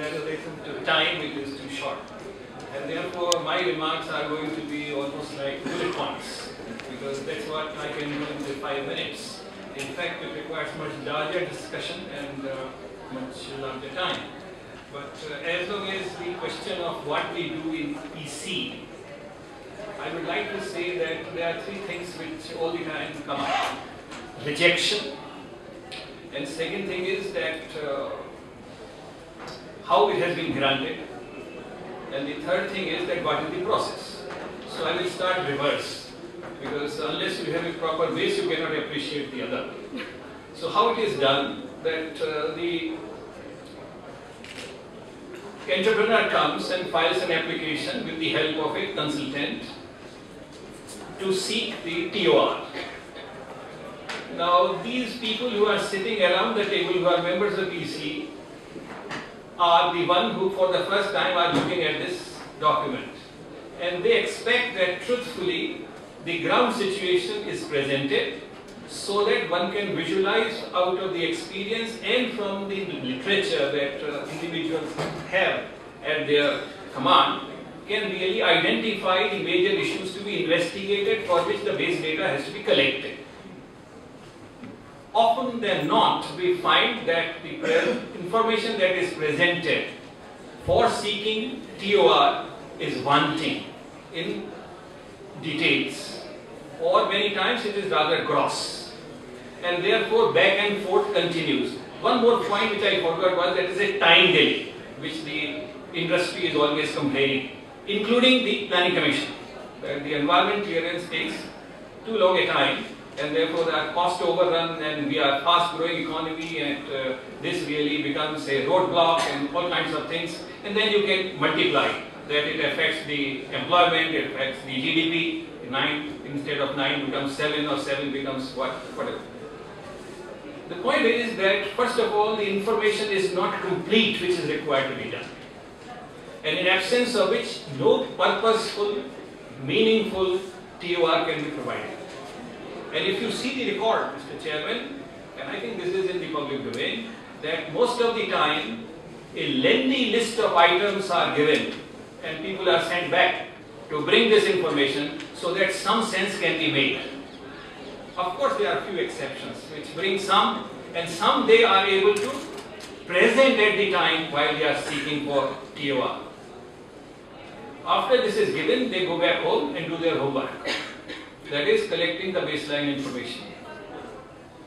there is a time which is too short. And therefore, my remarks are going to be almost like bullet points, because that's what I can do in the 5 minutes. In fact, it requires much larger discussion and much larger time. But as long as the question of what we do in EC, I would like to say that there are 3 things which all the time come up. Rejection, and second thing is that how it has been granted, and the third thing is that what is the process. So I will start reverse, because unless you have a proper base, you cannot appreciate the other. So how it is done, that the entrepreneur comes and files an application with the help of a consultant to seek the TOR. Now, these people who are sitting around the table, who are members of EC, are the one who for the first time are looking at this document. And they expect that truthfully the ground situation is presented so that one can visualize out of the experience and from the literature that individuals have at their command, can really identify the major issues to be investigated, for which the base data has to be collected. Often than not, we find that the information that is presented for seeking TOR is wanting in details, or many times it is rather gross, and therefore back and forth continues. One more point which I forgot was that is a time delay, which the industry is always complaining, including the planning commission, that the environment clearance takes too long a time, and therefore there are cost overrun, and we are fast growing economy, and this really becomes a roadblock and all kinds of things, and then you can multiply that it affects the employment, it affects the GDP. 9 instead of 9 becomes 7, or 7 becomes whatever. The point is that first of all, the information is not complete which is required to be done, and in absence of which no purposeful, meaningful TOR can be provided. And if you see the record, Mr. Chairman, and I think this is in the public domain, that most of the time a lengthy list of items are given and people are sent back to bring this information so that some sense can be made. Of course, there are few exceptions which bring some, and some they are able to present at the time while they are seeking for TOR. After this is given, they go back home and do their homework. That is collecting the baseline information.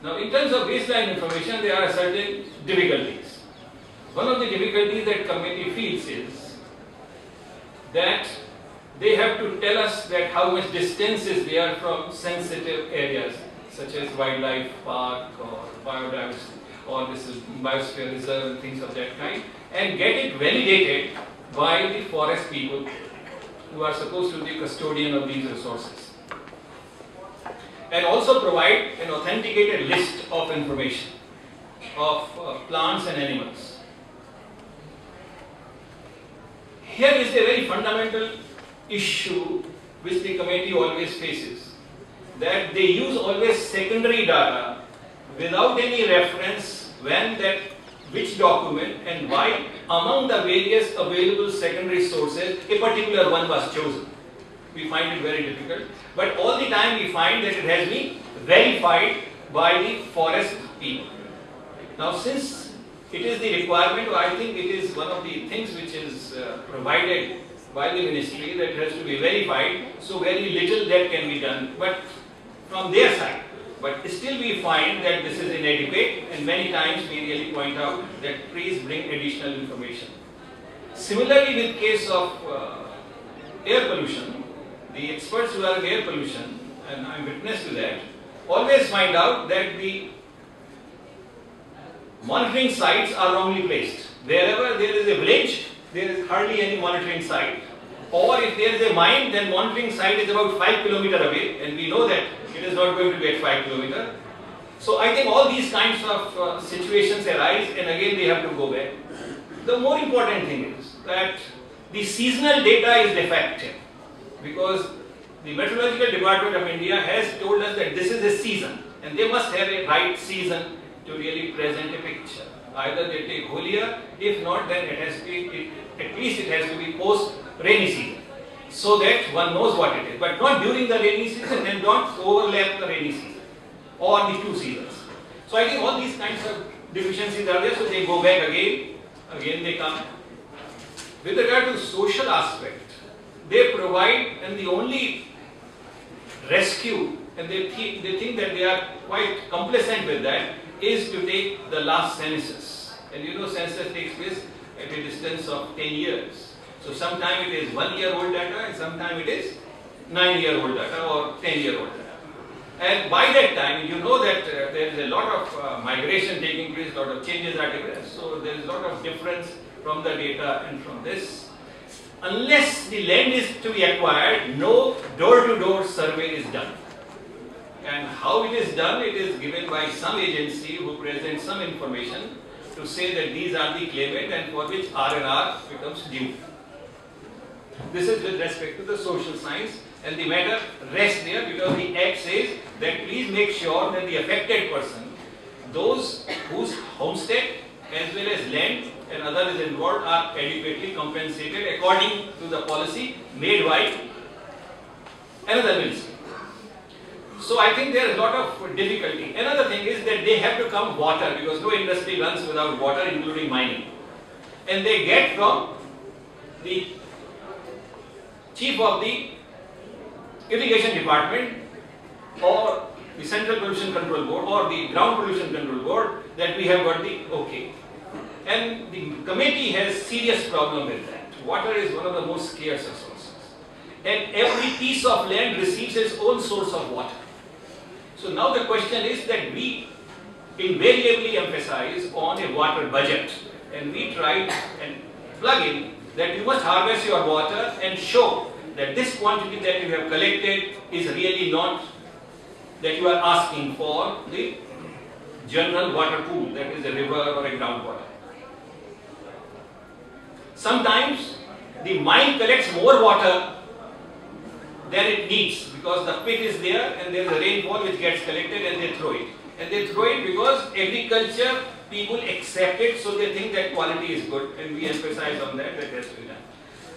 Now, in terms of baseline information, there are certain difficulties. One of the difficulties that committee feels is that they have to tell us that how much distance is there from sensitive areas, such as wildlife park or biodiversity, or this is biosphere reserve and things of that kind, and get it validated by the forest people who are supposed to be custodian of these resources. And also provide an authenticated list of information of plants and animals. Here is a very fundamental issue which the committee always faces, that they use always secondary data without any reference when that, which document and why among the various available secondary sources a particular one was chosen. We find it very difficult, but all the time we find that it has been verified by the forest people. Now, since it is the requirement, or I think it is one of the things which is provided by the ministry, that it has to be verified, so very little that can be done, but from their side. But still we find that this is inadequate, and many times we really point out that please bring additional information. Similarly, with case of air pollution, the experts who are in air pollution, and I am witness to that, always find out that the monitoring sites are wrongly placed. Wherever there is a village, there is hardly any monitoring site. Or if there is a mine, then monitoring site is about 5 kilometers away, and we know that it is not going to be at 5 kilometers. So I think all these kinds of situations arise, and again we have to go back. The more important thing is that the seasonal data is defective, because the Meteorological Department of India has told us that this is a season, and they must have a right season to really present a picture. Either they take whole year, if not then it has to be, at least it has to be post rainy season, so that one knows what it is, but not during the rainy season, and don't overlap the rainy season or the two seasons. So I think all these kinds of deficiencies are there, so they go back again they come. With regard to social aspect, they provide, and the only rescue, and they think that they are quite complacent with that, is to take the last census. And you know, census takes place at a distance of 10 years. So sometime it is 1-year-old data, and sometime it is 9-year-old data or 10-year-old data. And by that time, you know that there is a lot of migration taking place, a lot of changes are taking place. So there is a lot of difference from the data and from this. Unless the land is to be acquired, no door-to-door survey is done. And how it is done, it is given by some agency who presents some information to say that these are the claimant and for which R&R becomes due. This is with respect to the social science, and the matter rests there because the Act says that please make sure that the affected person, those whose homestead as well as land and others involved, are adequately compensated according to the policy made by another ministry. So I think there is a lot of difficulty. Another thing is that they have to come water, because no industry runs without water, including mining. And they get from the chief of the irrigation department or the Central Pollution Control Board or the Ground Pollution Control Board that we have got the okay. And the committee has serious problem with that. Water is one of the most scarce resources. And every piece of land receives its own source of water. So now the question is that we invariably emphasize on a water budget, and we try and plug in that you must harvest your water and show that this quantity that you have collected is really not that you are asking for the general water pool, that is a river or a groundwater. Sometimes the mine collects more water than it needs because the pit is there and there is a rainfall which gets collected and they throw it. And they throw it because agriculture people accept it, so they think that quality is good, and we emphasize on that has to be done.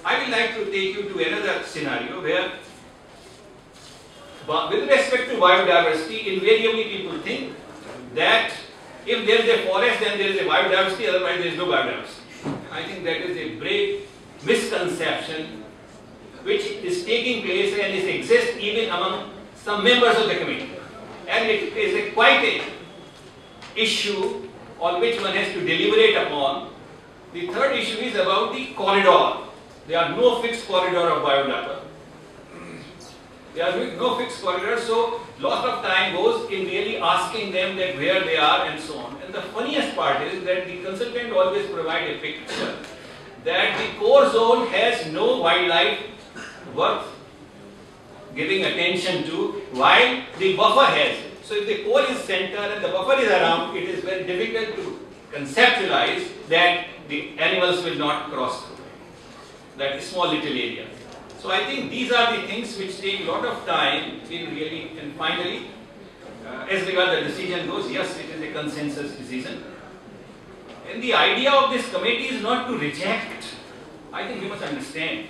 I would like to take you to another scenario where, with respect to biodiversity, invariably people think that if there is a forest then there is a biodiversity, otherwise there is no biodiversity. I think that is a great misconception which is taking place and exists even among some members of the committee. And it is quite an issue on which one has to deliberate upon. The third issue is about the corridor. There are no fixed corridor of biodata. There are no fixed corridor, so lot of time goes in really asking them that where they are and so on. And the funniest part is that the consultant always provides a picture that the core zone has no wildlife worth giving attention to, while the buffer has. So if the core is center and the buffer is around, it is very difficult to conceptualize that the animals will not cross through that small little area. So I think these are the things which take a lot of time in really, and finally, as regard the decision goes, yes, it is a consensus decision. And the idea of this committee is not to reject. I think we must understand.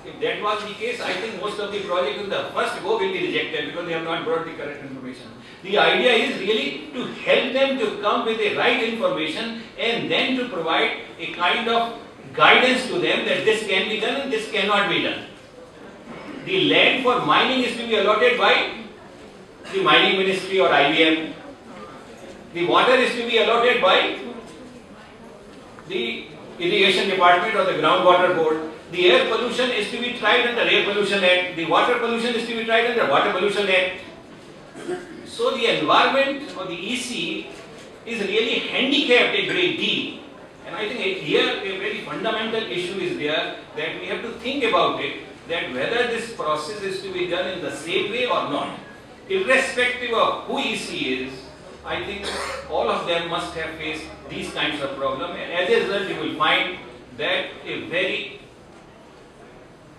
If that was the case, I think most of the projects in the first go will be rejected because they have not brought the correct information. The idea is really to help them to come with the right information and then to provide a kind of guidance to them that this can be done and this cannot be done. The land for mining is to be allotted by the mining ministry or IBM. The water is to be allotted by the irrigation department or the groundwater board. The air pollution is to be tried under Air Pollution Act. The water pollution is to be tried under Water Pollution Act. So the environment or the EC is really handicapped a great deal. And I think here a very fundamental issue is there that we have to think about it, that whether this process is to be done in the same way or not. Irrespective of who EC is, I think all of them must have faced these kinds of problems, and as a result you will find that a very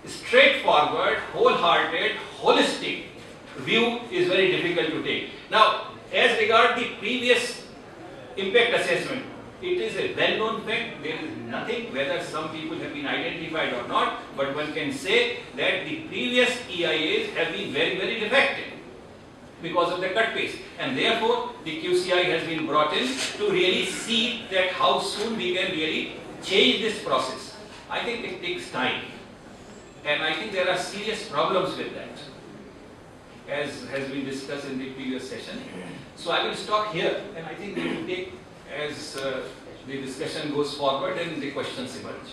straightforward, wholehearted, holistic view is very difficult to take. Now, as regard the previous impact assessment, It is a well-known fact. There is nothing, whether some people have been identified or not, but one can say that the previous EIAs have been very, very defective because of the cut paste. And therefore, the QCI has been brought in to really see that how soon we can really change this process. I think it takes time. And I think there are serious problems with that, as has been discussed in the previous session. So I will stop here, and I think we will take, as the discussion goes forward and the questions emerge.